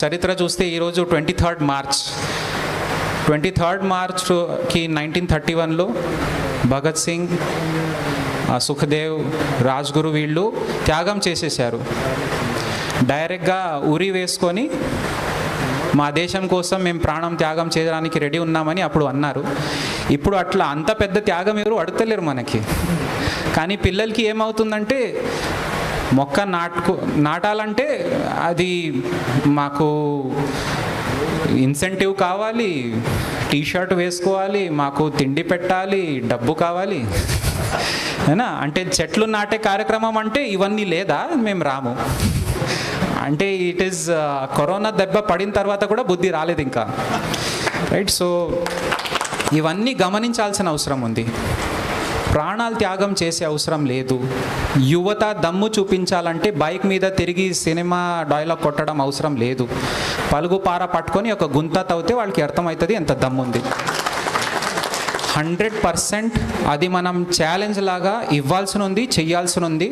చరిత్ర చూస్తే ఈరోజు 23 మార్చ్కి 1931లో భగత్ సింగ్, సుఖదేవ్, రాజ్గురు వీళ్ళు త్యాగం చేసేసారు. డైరెక్ట్గా ఉరి వేసుకొని మా దేశం కోసం మేము ప్రాణం త్యాగం చేయడానికి రెడీ ఉన్నామని అప్పుడు అన్నారు. ఇప్పుడు అట్లా అంత పెద్ద త్యాగం ఎవరు అడగలేరు మనకి. కానీ పిల్లలకి ఏమవుతుందంటే మొక్క నాటాలంటే అది మాకు ఇన్సెంటివ్ కావాలి, టీషర్ట్ వేసుకోవాలి, మాకు తిండి పెట్టాలి, డబ్బు కావాలి అయినా అంటే చెట్లు నాటే కార్యక్రమం అంటే ఇవన్నీ లేదా మేము రాము అంటే ఇట్ ఈస్ కరోనా దెబ్బ పడిన తర్వాత కూడా బుద్ధి రాలేదు ఇంకా, రైట్? సో ఇవన్నీ గమనించాల్సిన అవసరం ఉంది. ప్రాణాలు త్యాగం చేసే అవసరం లేదు. యువత దమ్ము చూపించాలంటే బైక్ మీద తిరిగి సినిమా డైలాగ్ కొట్టడం అవసరం లేదు. పలుగు పార పట్టుకొని ఒక గుంత తవ్వితే వాళ్ళకి అర్థమవుతుంది ఎంత దమ్ముంది. 100% అది మనం ఛాలెంజ్ లాగా ఇవ్వాల్సి ఉంది, చెయ్యాల్సి ఉంది.